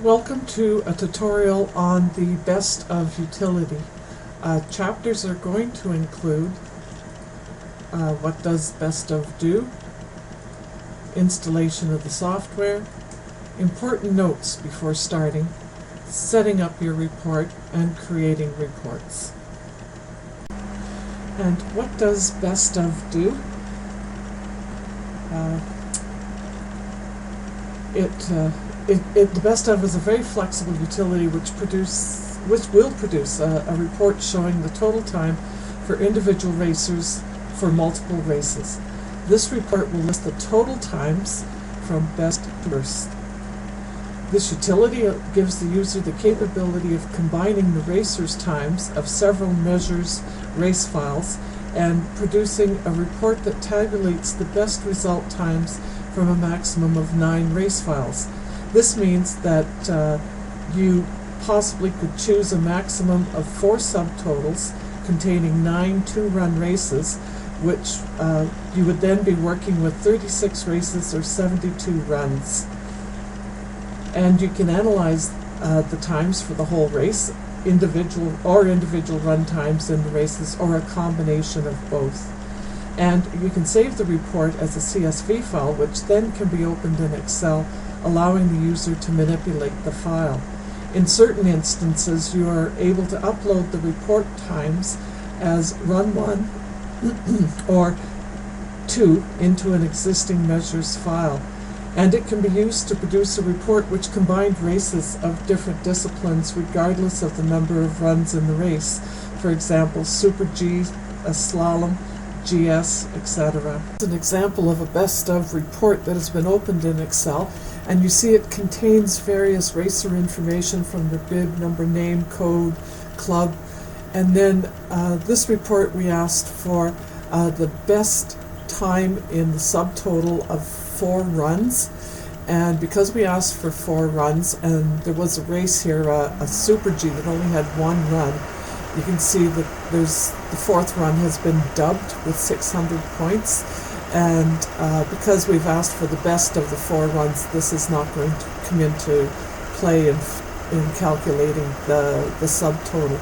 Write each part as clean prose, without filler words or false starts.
Welcome to a tutorial on the BestOf utility. Chapters are going to include what does BestOf do, installation of the software, important notes before starting, setting up your report, and creating reports. And what does BestOf do? The BestOf is a very flexible utility which will produce a report showing the total time for individual racers for multiple races. This report will list the total times from best to worst. This utility gives the user the capability of combining the racers' times of several measures race files and producing a report that tabulates the best result times from a maximum of 9 race files. This means that you possibly could choose a maximum of 4 subtotals containing 9 two-run races, which you would then be working with 36 races or 72 runs. And you can analyze the times for the whole race, individual run times in the races, or a combination of both. And you can save the report as a CSV file, which then can be opened in Excel, allowing the user to manipulate the file. In certain instances, you are able to upload the report times as run 1 or 2 into an existing measures file. And it can be used to produce a report which combined races of different disciplines regardless of the number of runs in the race. For example, Super G, a slalom, GS, etc. It's an example of a BestOf report that has been opened in Excel, and you see it contains various racer information from the bib, number, name, code, club, and then this report we asked for the best time in the subtotal of 4 runs, and because we asked for 4 runs and there was a race here, a Super G that only had 1 run, you can see that the 4th run has been dubbed with 600 points, and because we've asked for the best of the 4 runs, this is not going to come into play in calculating the subtotal.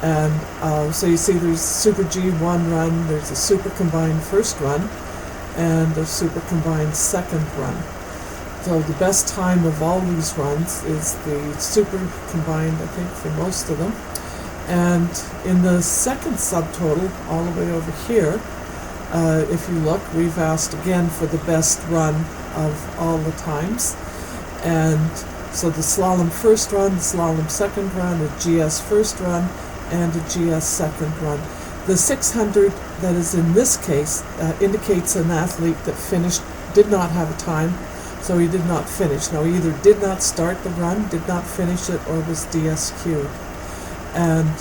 And so you see there's Super G 1 run, there's a Super Combined first run, and a Super Combined second run. So the best time of all these runs is the Super Combined, I think, for most of them. And in the second subtotal, all the way over here, if you look, we've asked again for the best run of all the times. And so the slalom first run, the slalom second run, a GS first run, and a GS second run. The 600 that is in this case indicates an athlete that did not have a time, so he did not finish. Now, he either did not start the run, did not finish it, or was DSQ'd. And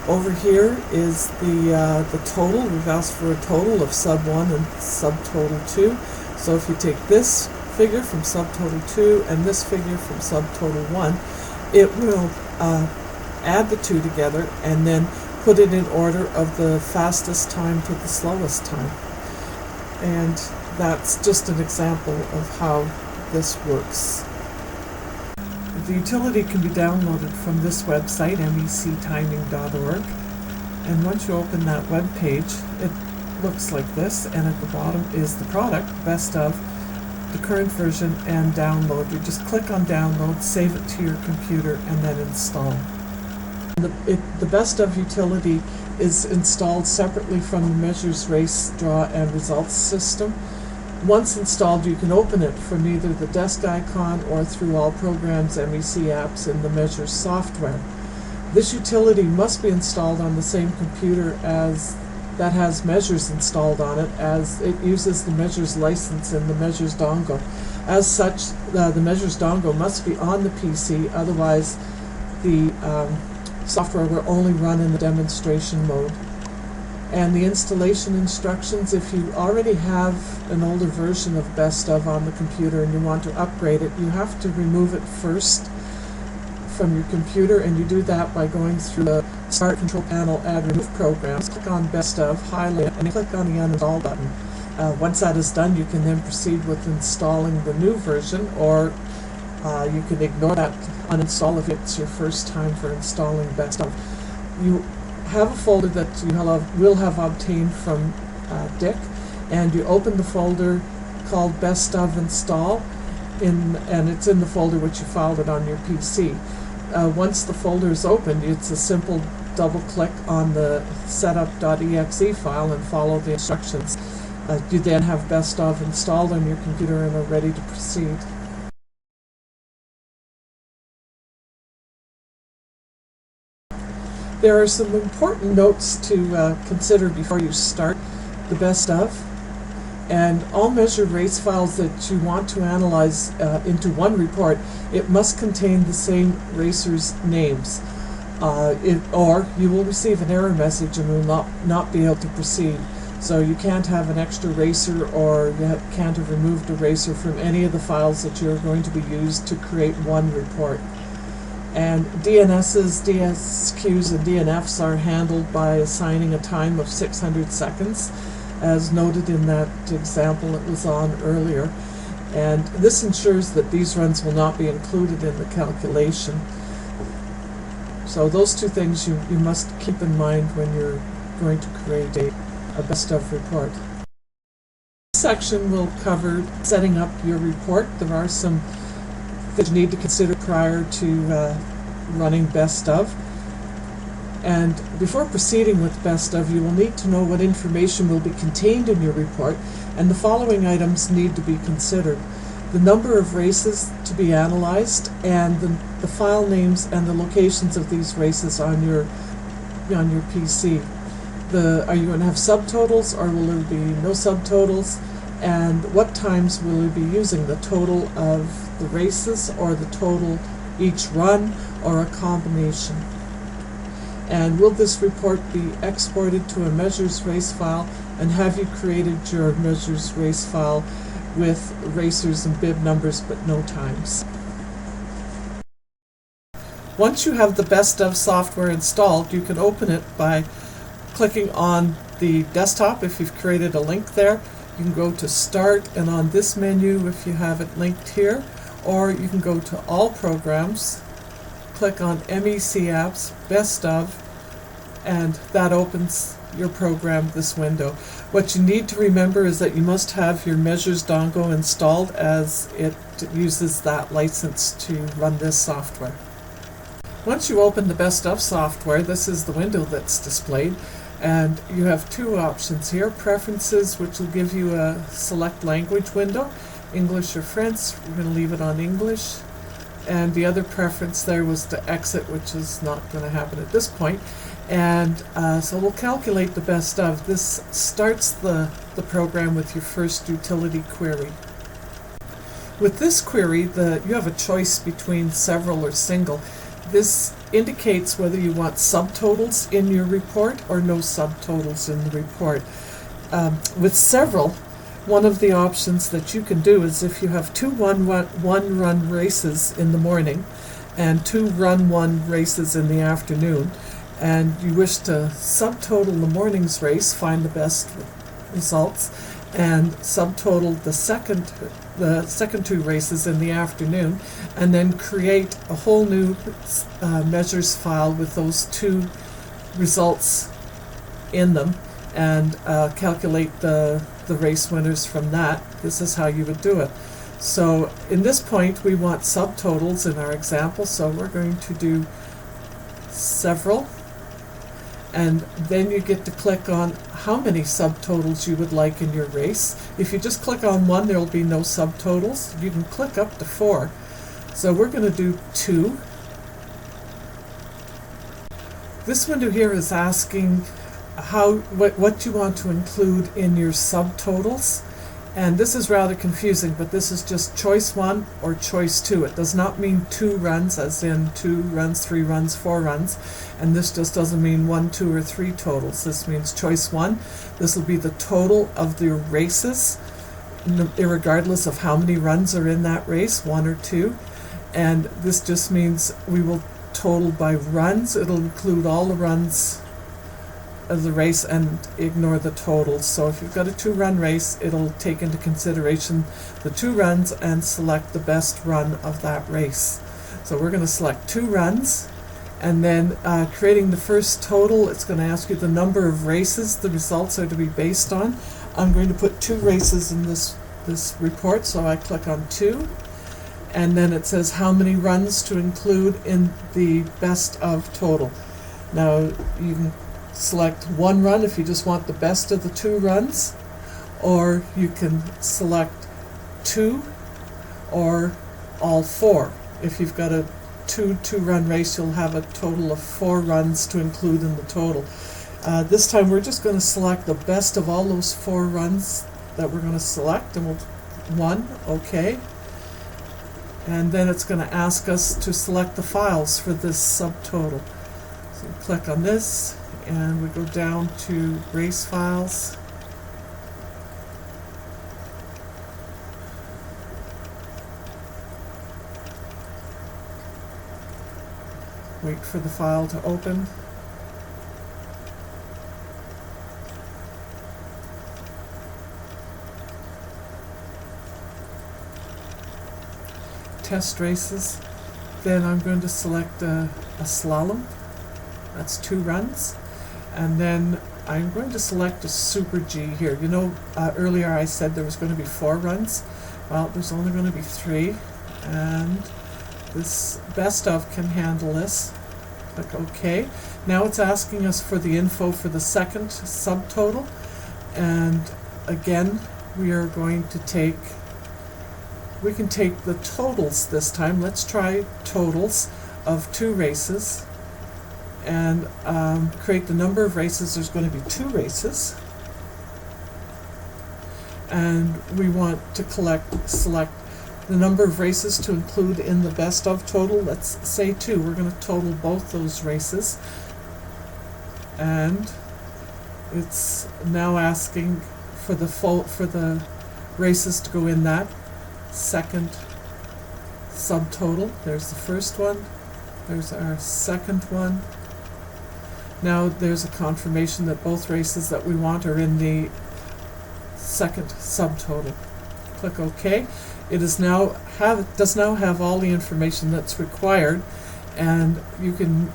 over here is the total. We've asked for a total of sub 1 and subtotal 2. So if you take this figure from subtotal 2 and this figure from subtotal 1, it will add the 2 together and then put it in order of the fastest time to the slowest time. And that's just an example of how this works. The utility can be downloaded from this website, mectiming.org, and once you open that web page, it looks like this, and at the bottom is the product, BestOf, the current version, and download. You just click on download, save it to your computer, and then install. The BestOf utility is installed separately from the Measures Race, Draw, and Results system. Once installed, you can open it from either the desk icon or through all programs, M.E.C apps in the Measures software. This utility must be installed on the same computer that has Measures installed on it, as it uses the Measures license in the Measures dongle. As such, the Measures dongle must be on the PC, otherwise the software will only run in the demonstration mode. And the installation instructions, if you already have an older version of BestOf on the computer and you want to upgrade it, you have to remove it first from your computer, and you do that by going through the Start Control Panel, Add Remove Programs, click on BestOf, highlight it, and click on the Uninstall button. Once that is done, you can then proceed with installing the new version, or You can ignore that uninstall if it's your first time for installing BestOf. You have a folder that you will have obtained from Dick, and you open the folder called BestOf install, and it's in the folder which you filed it on your PC. Once the folder is opened, it's a simple double click on the setup.exe file and follow the instructions. You then have BestOf installed on your computer and are ready to proceed. There are some important notes to consider before you start the BestOf. And all measured race files that you want to analyze into one report, it must contain the same racers' names. Or you will receive an error message and will not be able to proceed. So you can't have an extra racer, or you can't have removed a racer from any of the files that you're going to be used to create one report. And DNSs, DSQs, and DNFs are handled by assigning a time of 600 seconds, as noted in that example that was on earlier. And this ensures that these runs will not be included in the calculation. So those two things you must keep in mind when you're going to create a BestOf report. This section will cover setting up your report. There are some that you need to consider prior to running BestOf. And before proceeding with BestOf, you will need to know what information will be contained in your report, and the following items need to be considered: the number of races to be analyzed, and the file names and the locations of these races on your PC. Are you going to have subtotals, or will there be no subtotals? And what times will you be using, the total of the races, or the total each run, or a combination? And will this report be exported to a measures race file, and have you created your measures race file with racers and bib numbers but no times? Once you have the BestOf software installed, you can open it by clicking on the desktop if you've created a link there. You can go to Start, and on this menu, if you have it linked here, or you can go to All Programs, click on M.E.C Apps, BestOf, and that opens your program, this window. What you need to remember is that you must have your measures dongle installed, as it uses that license to run this software. Once you open the BestOf software, this is the window that's displayed, and you have two options here: Preferences, which will give you a select language window, English or French. We're going to leave it on English. And the other preference there was to exit, which is not going to happen at this point. And so we'll calculate the BestOf. This starts the program with your first utility query. With this query, you have a choice between several or single. This indicates whether you want subtotals in your report or no subtotals in the report. With several, one of the options that you can do is, if you have two one-run races in the morning and two run-one races in the afternoon, and you wish to subtotal the morning's race, find the best results, and subtotal the second two races in the afternoon, and then create a whole new measures file with those two results in them, and calculate the race winners from that. This is how you would do it. So in this point, we want subtotals in our example, so we're going to do several, and then you get to click on how many subtotals you would like in your race. If you just click on one, there will be no subtotals. You can click up to 4. So we're going to do 2. This window here is asking what you want to include in your subtotals, and this is rather confusing, but this is just choice 1 or choice 2. It does not mean 2 runs, as in 2 runs, 3 runs, 4 runs, and this just doesn't mean 1, 2, or 3 totals. This means choice 1. This will be the total of the races, irregardless of how many runs are in that race, 1 or 2, and this just means we will total by runs. It'll include all the runs of the race and ignore the totals. So if you've got a 2-run race, it'll take into consideration the 2 runs and select the best run of that race. So we're going to select 2 runs, and then creating the first total, it's going to ask you the number of races the results are to be based on. I'm going to put 2 races in this report, so I click on 2, and then it says how many runs to include in the best of total. Now you can select 1 run if you just want the best of the 2 runs, or you can select 2 or all 4. If you've got a 2-run race, you'll have a total of 4 runs to include in the total. This time we're just going to select the best of all those 4 runs that we're going to select, and we'll 1, okay. And then it's going to ask us to select the files for this subtotal. So we click on this, and we go down to race files. Wait for the file to open. Test races. Then I'm going to select a slalom. That's 2 runs. And then I'm going to select a Super G here. You know, earlier I said there was going to be 4 runs. Well, there's only going to be 3. And this BestOf can handle this. Click OK. Now it's asking us for the info for the second subtotal. And again, we are going to take we can take the totals this time. Let's try totals of 2 races and create the number of races. There's going to be 2 races, and we want to select the number of races to include in the best of total. Let's say 2. We're going to total both those races, and it's now asking for the races to go in that second subtotal. There's the first one, there's our second one. Now there's a confirmation that both races that we want are in the second subtotal. Click OK. It does now have all the information that's required, and you can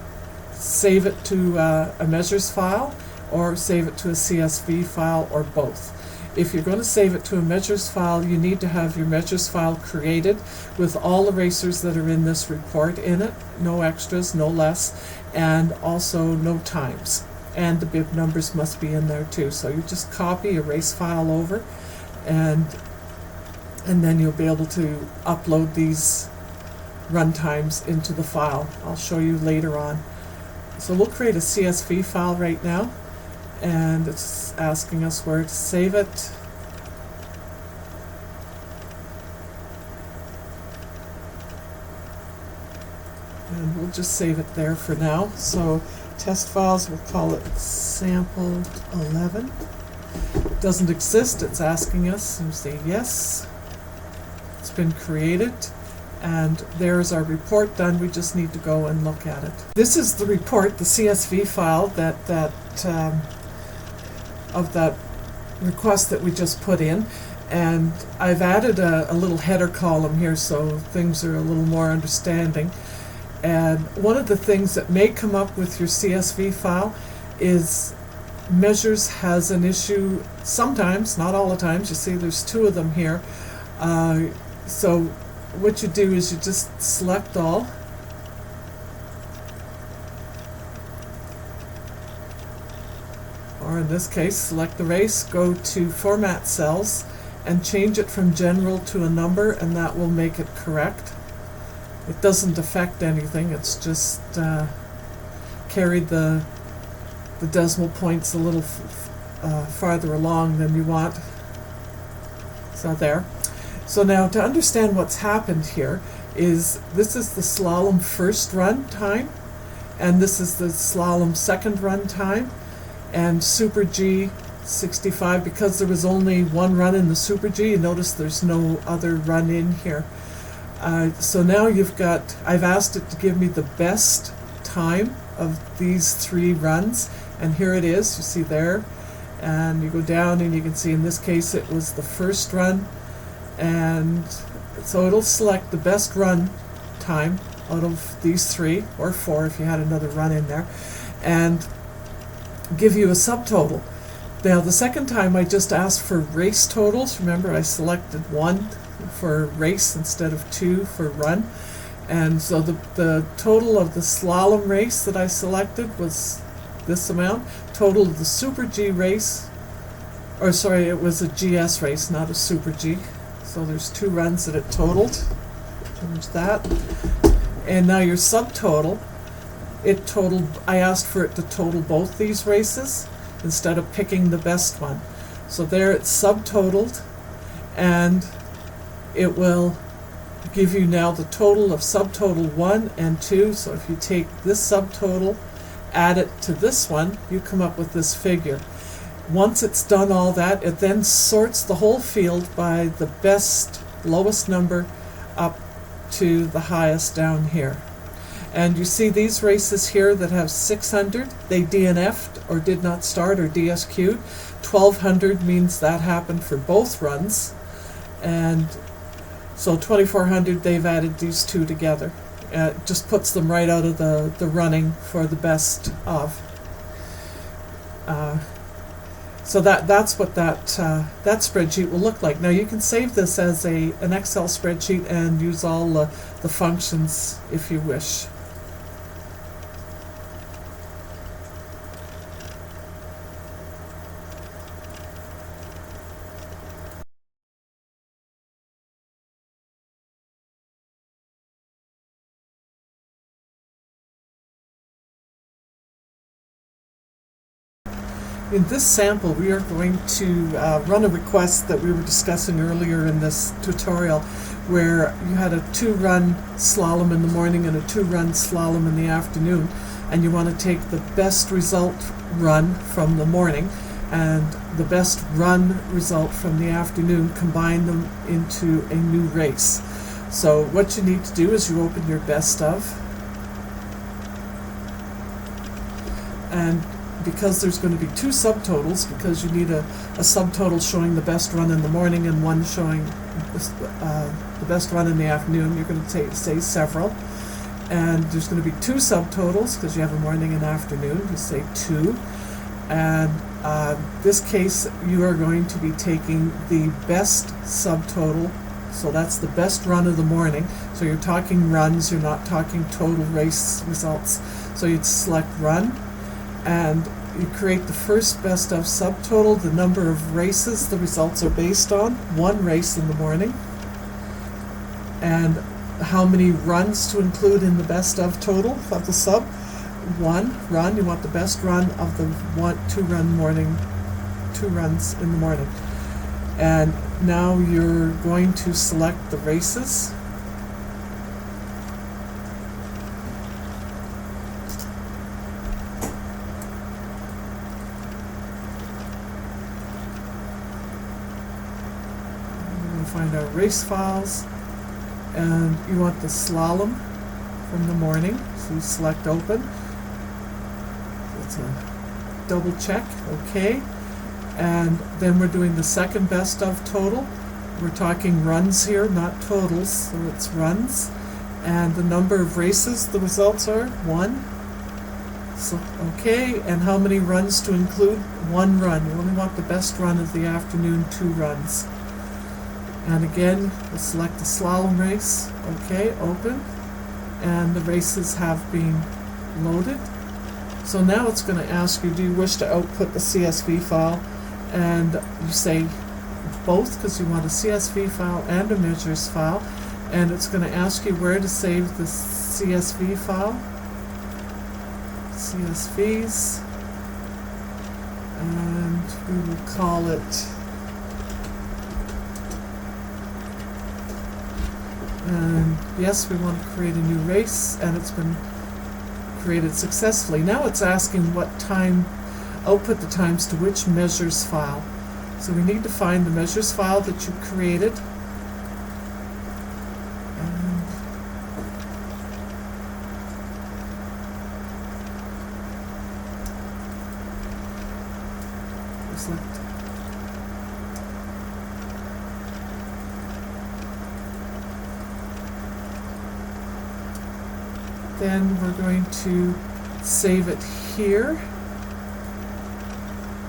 save it to a measures file or save it to a CSV file, or both. If you're going to save it to a measures file, you need to have your measures file created with all the racers that are in this report in it, no extras, no less, and also no times. And the bib numbers must be in there too. So you just copy a race file over, and then you'll be able to upload these run times into the file. I'll show you later on. So we'll create a CSV file right now, and it's asking us where to save it. And we'll just save it there for now. So test files, we'll call it sample 11. It doesn't exist, it's asking us, and say yes. It's been created, and there's our report done. We just need to go and look at it. This is the report, the CSV file of that request that we just put in, and I've added a little header column here so things are a little more understanding. And one of the things that may come up with your CSV file is measures has an issue sometimes, not all the times. You see there's 2 of them here. So what you do is you just select all, or in this case select the race, go to format cells and change it from general to a number, and that will make it correct. It doesn't affect anything, it's just carried the decimal points a little farther along than you want. So there. So now to understand what's happened here is this is the slalom first run time, and this is the slalom second run time, and Super G 65, because there was only 1 run in the Super G, you notice there's no other run in here. So now I've asked it to give me the best time of these 3 runs, And here it is, you see there, and you go down and you can see in this case it was the first run, and so it'll select the best run time out of these 3 or 4 if you had another run in there, and give you a subtotal. Now the second time I just asked for race totals. Remember, I selected 1 for race instead of 2 for run, and so the total of the slalom race that I selected was this amount. Total of the Super G race, or sorry, it was a GS race, not a Super G. So there's 2 runs that it totaled. There's that. And now your subtotal, it totaled, I asked for it to total both these races instead of picking the best one. So there it's subtotaled, and it will give you now the total of subtotal 1 and 2. So if you take this subtotal, add it to this one, you come up with this figure. Once it's done all that, it then sorts the whole field by the best, lowest number up to the highest down here. And you see these races here that have 600, they DNF'd or did not start or DSQ'd. 1200 means that happened for both runs. And so 2400, they've added these 2 together. It just puts them right out of the running for the best of. So that's what that spreadsheet will look like. Now you can save this as an Excel spreadsheet and use all the functions if you wish. In this sample, we are going to run a request that we were discussing earlier in this tutorial, where you had a 2-run slalom in the morning and a 2-run slalom in the afternoon, and you want to take the best result run from the morning and the best run result from the afternoon, combine them into a new race. So what you need to do is you open your BestOf, and because there's going to be 2 subtotals, because you need a subtotal showing the best run in the morning and one showing the best run in the afternoon, you're going to say several. And there's going to be 2 subtotals because you have a morning and afternoon, you say 2. And this case, you are going to be taking the best subtotal, so that's the best run of the morning. So you're talking runs, you're not talking total race results. So you'd select run, and you create the first BestOf subtotal, the number of races the results are based on, 1 race in the morning, and how many runs to include in the BestOf total of the sub. 1 run, you want the best run of the 2-run morning, 2 runs in the morning. And now you're going to select the races. Find our race files, and you want the slalom from the morning, so you select open. It's a double check, okay. And then we're doing the second BestOf total. We're talking runs here, not totals, so it's runs. And the number of races, the results are 1. So, okay, and how many runs to include? 1 run. You only want the best run of the afternoon, 2 runs. And again, we'll select the slalom race. Okay, open. And the races have been loaded. So now it's going to ask you, do you wish to output the CSV file? And you say both, because you want a CSV file and a measures file. And it's going to ask you where to save the CSV file. CSVs. And we will call it and yes, we want to create a new race, and it's been created successfully. Now it's asking what time, output the times to which measures file. So we need to find the measures file that you created. select. Then we're going to save it here.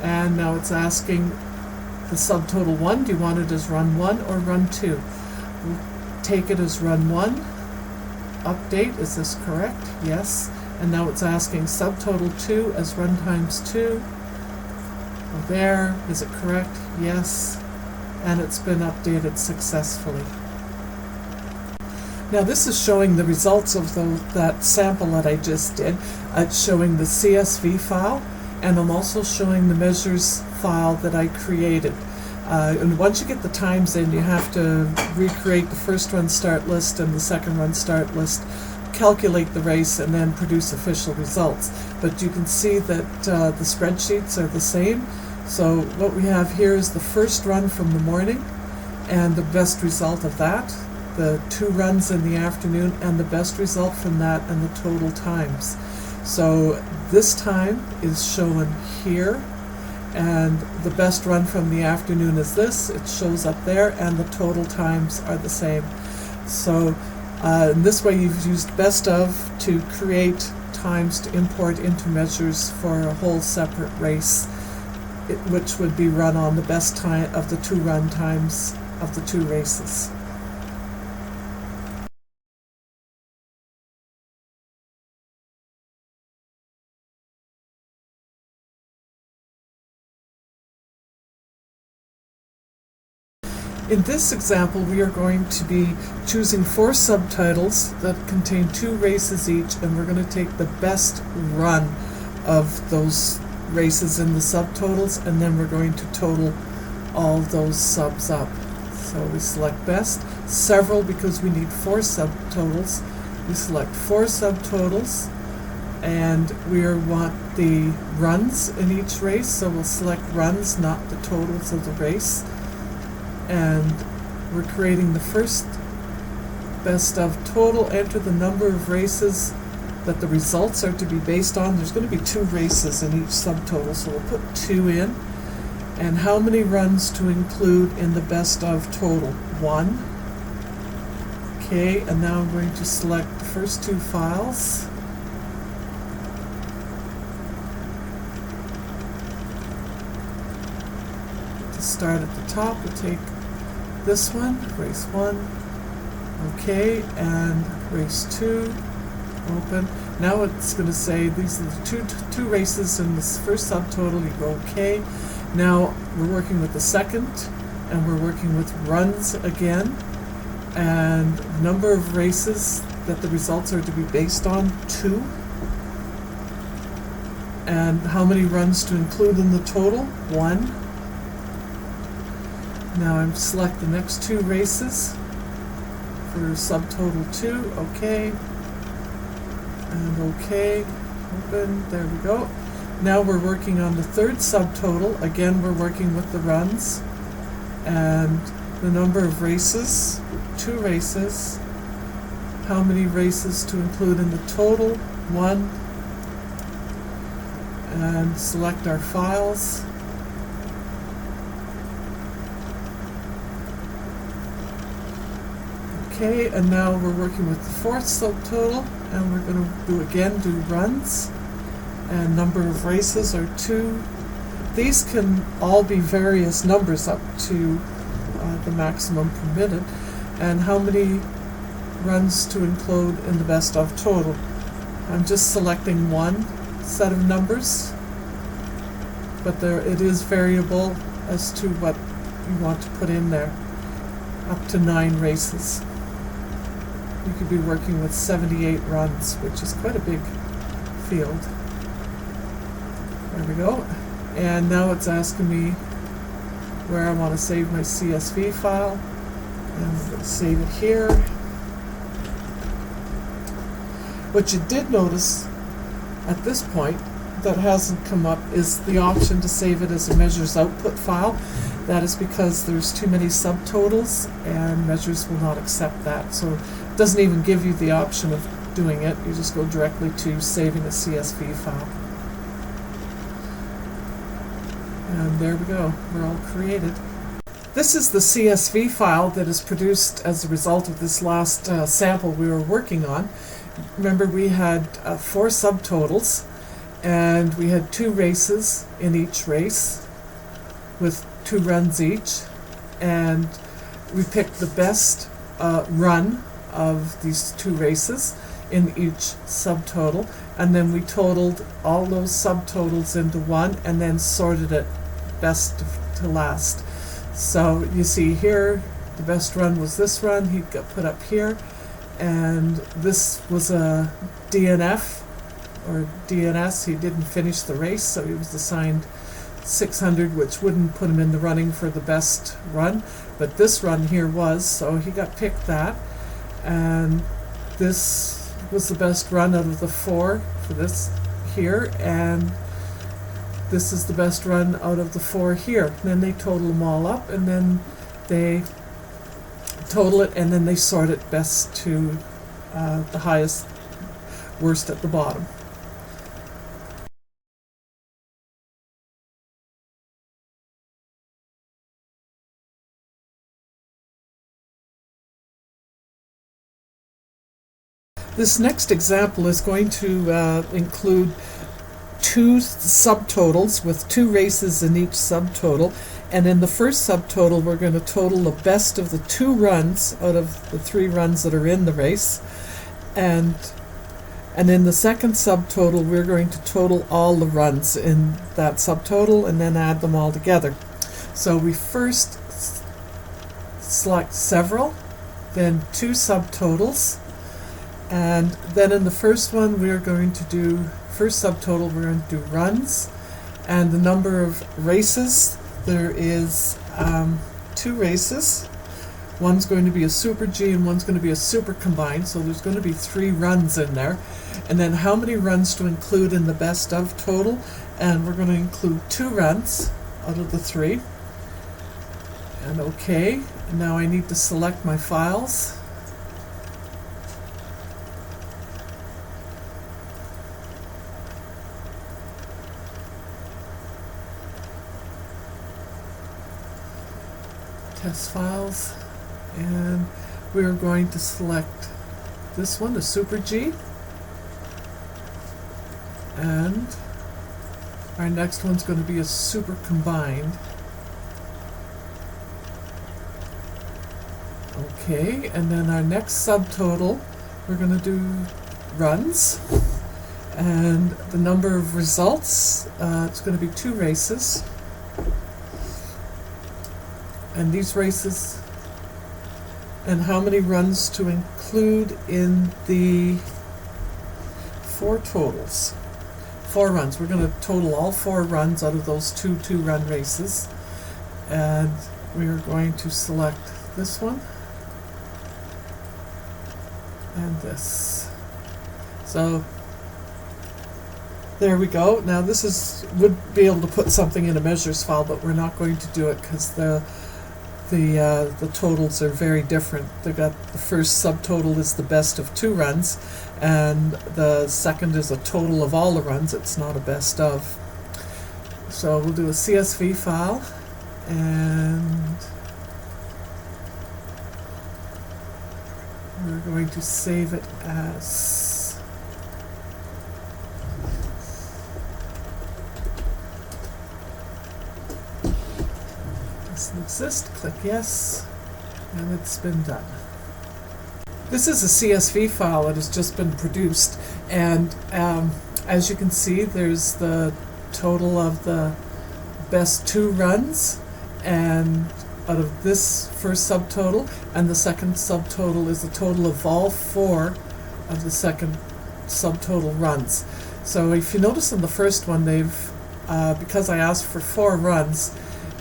And now it's asking the subtotal 1. Do you want it as run 1 or run 2? We'll take it as run 1. Update, is this correct? Yes. And now it's asking subtotal 2 as run times 2. There, is it correct? Yes. And it's been updated successfully. Now this is showing the results of that sample that I just did. It's showing the CSV file, and I'm also showing the measures file that I created. And once you get the times in, you have to recreate the first run start list and the second run start list, calculate the race, and then produce official results. But you can see that the spreadsheets are the same. So what we have here is the first run from the morning and the best result of that, the 2 runs in the afternoon, and the best result from that and the total times. So this time is shown here, and the best run from the afternoon is this. It shows up there, and the total times are the same. So in this way you've used BestOf to create times to import into measures for a whole separate race, which would be run on the best time of the 2 run times of the 2 races. In this example, we are going to be choosing 4 subtitles that contain 2 races each, and we're going to take the best run of those races in the subtotals, and then we're going to total all those subs up. So we select best, several because we need 4 subtotals. We select 4 subtotals, and we want the runs in each race, so we'll select runs, not the totals of the race. And we're creating the first BestOf total. Enter the number of races that the results are to be based on. There's going to be 2 races in each subtotal, so we'll put 2 in. And how many runs to include in the BestOf total? 1. Okay, and now I'm going to select the first 2 files. To start at the top, we'll take this one, race 1, okay, and race 2, open. Now it's going to say these are the two races in this first subtotal. You go okay. Now we're working with the second, and we're working with runs again, and the number of races that the results are to be based on, 2. And how many runs to include in the total, 1. Now I'm select the next 2 races for subtotal 2, okay, and okay, open, there we go. Now we're working on the third subtotal. Again, we're working with the runs, and the number of races, 2 races, how many races to include in the total, 1, and select our files. Okay, and now we're working with the 4th subtotal, and we're going to do runs, and number of races are 2. These can all be various numbers up to the maximum permitted, and how many runs to include in the BestOf total. I'm just selecting 1 set of numbers, but it is variable as to what you want to put in there, up to 9 races. You could be working with 78 runs, which is quite a big field. There we go. And now it's asking me where I want to save my CSV file. And I'm going to save it here. What you did notice at this point that hasn't come up is the option to save it as a measures output file. That is because there's too many subtotals, and measures will not accept that. So it doesn't even give you the option of doing it. You just go directly to saving a CSV file. And there we go, we're all created. This is the CSV file that is produced as a result of this last sample we were working on. Remember, we had 4 subtotals, and we had 2 races in each race with 2 runs each, and we picked the best run of these 2 races in each subtotal, and then we totaled all those subtotals into one and then sorted it best to last. So you see here, the best run was this run. He got put up here, and this was a DNF or DNS. He didn't finish the race, so he was assigned 600, which wouldn't put him in the running for the best run, but this run here was, so he got picked that. And this was the best run out of the 4 for this here, and this is the best run out of the 4 here. And then they total them all up, and then they total it, and then they sort it best to the highest, worst at the bottom. This next example is going to include 2 subtotals with 2 races in each subtotal, and in the first subtotal we're going to total the best of the 2 runs out of the 3 runs that are in the race, and in the second subtotal we're going to total all the runs in that subtotal and then add them all together. So we first select several, then 2 subtotals, and then in the first one we're going to do, first subtotal we're going to do runs, and the number of races, there is 2 races. One's going to be a super G and one's going to be a super combined, so there's going to be 3 runs in there. And then how many runs to include in the best of total, and we're going to include 2 runs out of the 3. And okay, now I need to select my files. Test files, and we're going to select this one, the Super G, and our next one's going to be a Super Combined. Okay, and then our next subtotal, we're going to do runs, and the number of results, it's going to be 2 races. And these races, and how many runs to include in the 4 totals. 4 runs. We're going to total all 4 runs out of those 2 2-run races. And we're going to select this one and this. So there we go. Now this would be able to put something in a measures file, but we're not going to do it because the totals are very different. The first subtotal is the best of 2 runs, and the second is a total of all the runs. It's not a best of. So we'll do a CSV file, and we're going to save it as doesn't exist. Click yes, and it's been done. This is a CSV file that has just been produced, and as you can see, there's the total of the best 2 runs, and out of this first subtotal, and the second subtotal is the total of all 4 of the second subtotal runs. So if you notice in the first one, they've because I asked for 4 runs,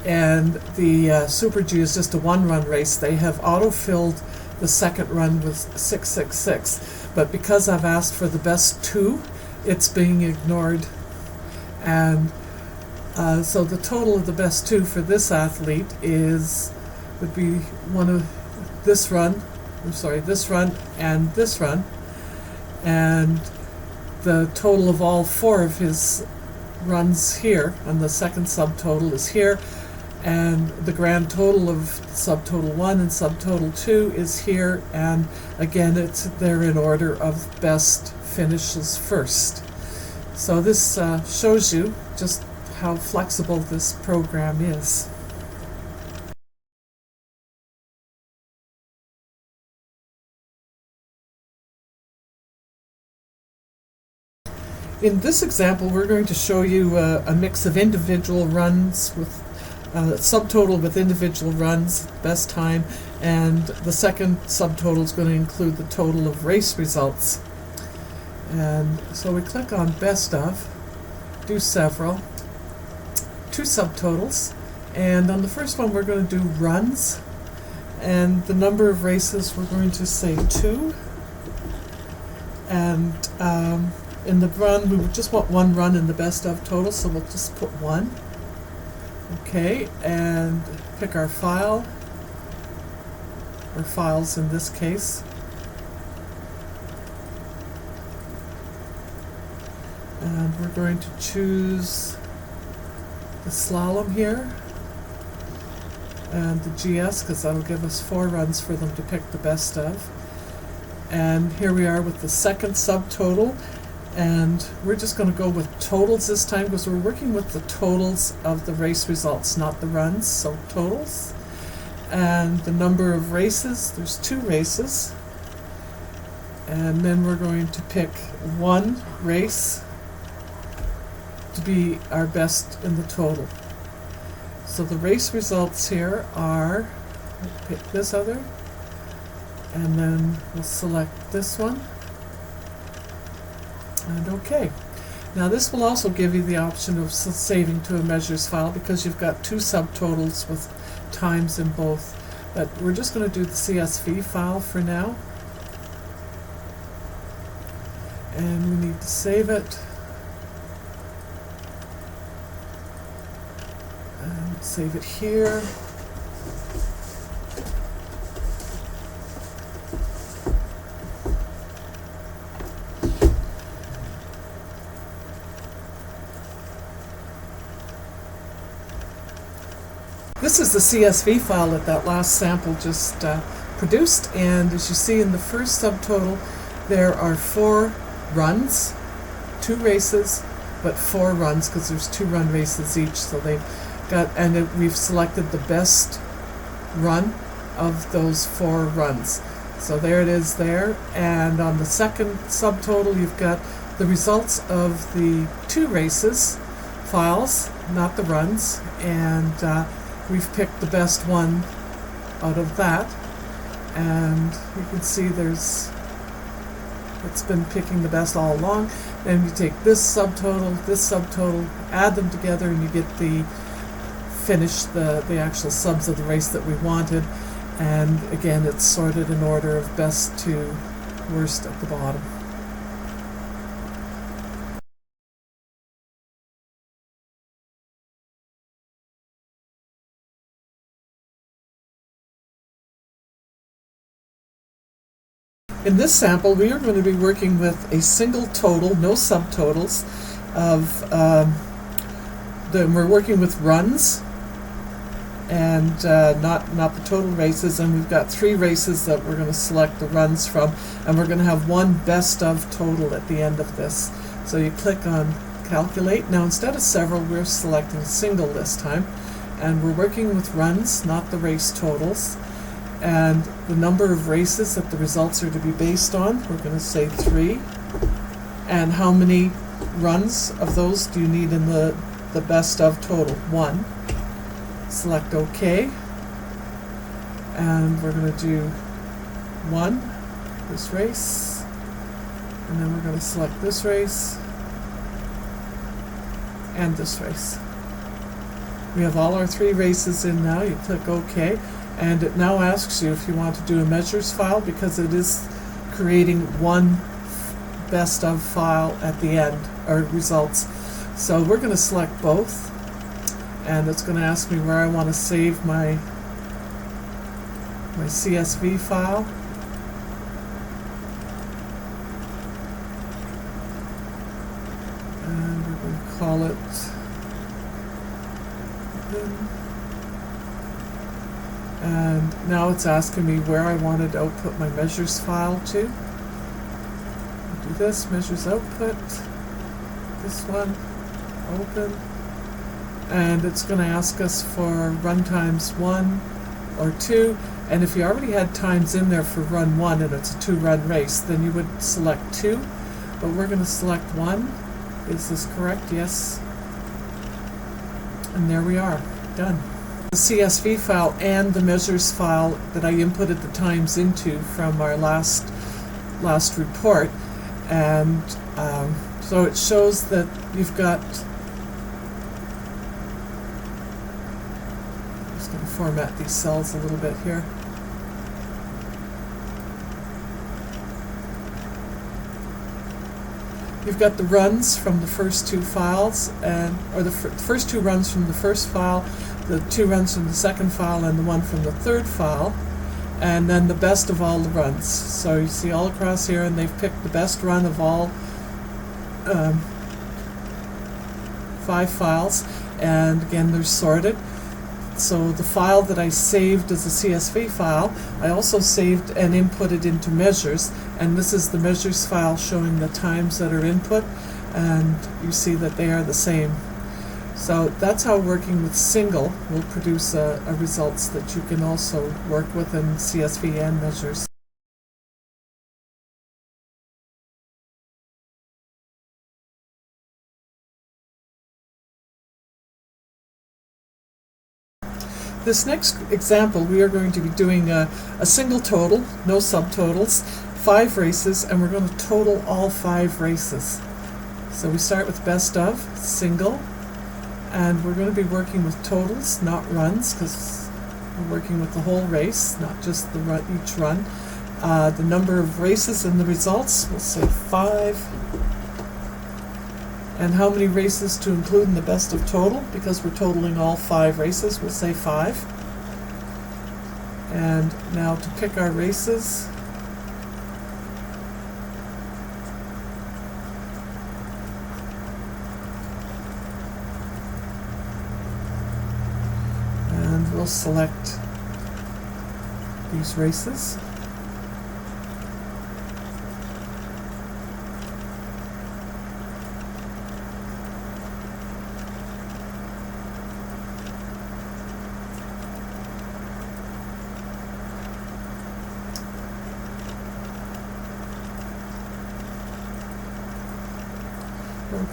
and the Super G is just a 1-run race, they have auto-filled the second run with 666. But because I've asked for the best 2, it's being ignored. And so the total of the best 2 for this athlete would be one of this run, this run and this run. And the total of all 4 of his runs here, and the second subtotal is here, and the grand total of subtotal 1 and subtotal 2 is here, and again they're in order of best finishes first. So this shows you just how flexible this program is. In this example, we're going to show you a mix of individual runs with subtotal with individual runs, best time, and the second subtotal is going to include the total of race results. And so we click on Best Of, do several, 2 subtotals, and on the first one we're going to do runs, and the number of races we're going to say 2, and in the run we would just want 1 run in the Best Of total, so we'll just put 1. Okay, and pick our file, or files in this case. And we're going to choose the slalom here and the GS, because that'll give us 4 runs for them to pick the best of. And here we are with the second subtotal, and we're just going to go with totals this time because we're working with the totals of the race results, not the runs, so totals. And the number of races, there's 2 races, and then we're going to pick 1 race to be our best in the total. So the race results here are, we'll pick this other, and then we'll select this one, and OK. Now this will also give you the option of saving to a measures file because you've got 2 subtotals with times in both. But we're just going to do the CSV file for now, and we need to save it. And save it here. This is the CSV file that last sample just produced, and as you see in the first subtotal there are 4 runs, 2 races, but 4 runs because there's 2 run races each, so they've got, and we've selected the best run of those 4 runs. So there it is there, and on the second subtotal you've got the results of the 2 races files, not the runs, and we've picked the best one out of that, and you can see it's been picking the best all along. Then you take this subtotal, add them together, and you get the actual subs of the race that we wanted. And again, it's sorted in order of best to worst at the bottom. In this sample, we are going to be working with a single total, no subtotals, of we're working with runs and not the total races, and we've got 3 races that we're going to select the runs from, and we're going to have 1 best of total at the end of this. So you click on calculate. Now instead of several, we're selecting single this time, and we're working with runs, not the race totals. And the number of races that the results are to be based on, we're going to say 3. And how many runs of those do you need in the best of total? 1. Select OK. And we're going to do 1, this race. And then we're going to select this race and this race. We have all our 3 races in now. You click OK. And it now asks you if you want to do a measures file, because it is creating 1 best of file at the end, or results. So we're going to select both, and it's going to ask me where I want to save my CSV file. And we're and call it open. And now it's asking me where I wanted to output my measures file to. I'll do this, measures output, this one, open, and it's going to ask us for run times 1 or 2, and if you already had times in there for run 1 and it's a 2-run race, then you would select 2, but we're going to select 1. Is this correct? Yes. And there we are, done. The CSV file and the measures file that I inputted the times into from our last report, and so it shows that you've got, I'm just going to format these cells a little bit here. You've got the runs from the first 2 files, or the first 2 runs from the first file, the 2 runs from the second file, and the 1 from the third file, and then the best of all the runs. So you see all across here, and they've picked the best run of all 5 files, and again they're sorted. So the file that I saved as a CSV file, I also saved and inputted into measures, and this is the measures file showing the times that are input, and you see that they are the same. So that's how working with single will produce a results that you can also work with in CSV and measures. This next example, we are going to be doing a single total, no subtotals, 5 races, and we're going to total all 5 races. So we start with best of, single, and we're going to be working with totals, not runs, because we're working with the whole race, not just the each run. The number of races and the results, we'll say 5. And how many races to include in the best of total, because we're totaling all 5 races, we'll say 5. And now to pick our races, and we'll select these races.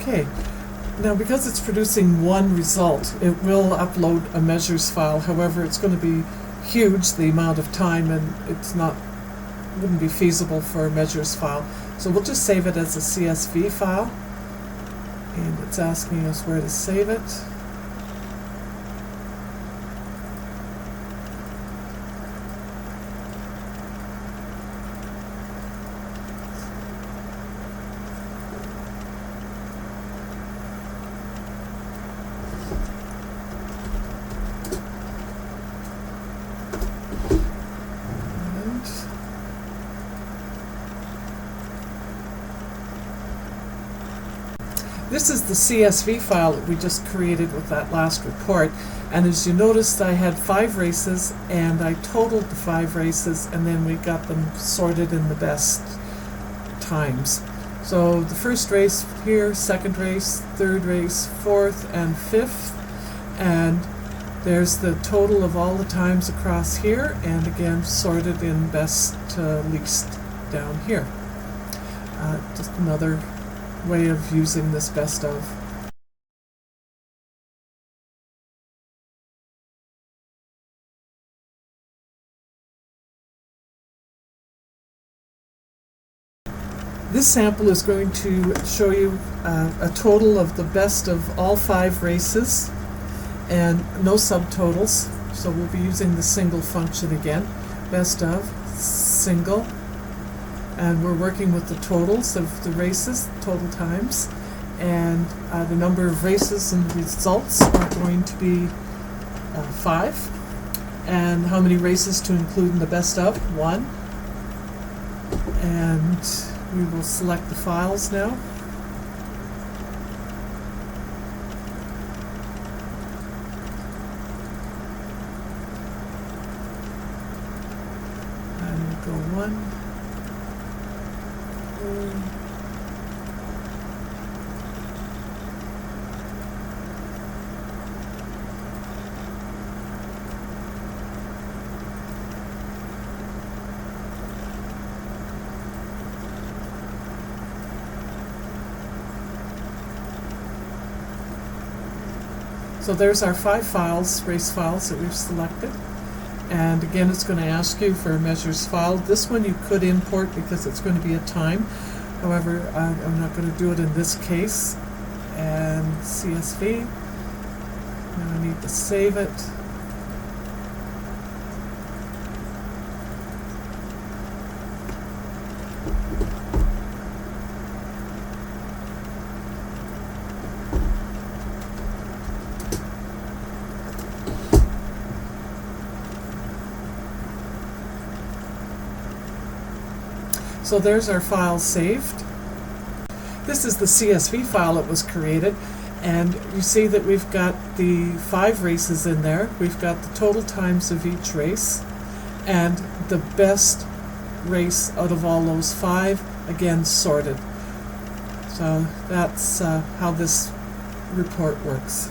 Okay, now because it's producing one result, it will upload a measures file. However, it's going to be huge, the amount of time, and wouldn't be feasible for a measures file. So we'll just save it as a CSV file, and it's asking us where to save it. This is the CSV file that we just created with that last report, and as you noticed, I had 5 races and I totaled the 5 races, and then we got them sorted in the best times. So the first race here, second race, third race, fourth and fifth, and there's the total of all the times across here, and again sorted in best to least down here. Just another way of using this best of. This sample is going to show you a total of the best of all 5 races and no subtotals, so we'll be using the single function again. Best of, single, and we're working with the totals of the races, total times, and the number of races and results are going to be 5. And how many races to include in the best of? 1. And we will select the files now. So there's our 5 files, race files that we've selected. And again, it's going to ask you for a measures file. This one you could import because it's going to be a time. However, I'm not going to do it in this case. And CSV. Now I need to save it. So there's our file saved. This is the CSV file that was created, and you see that we've got the 5 races in there. We've got the total times of each race and the best race out of all those 5, again sorted. So that's how this report works.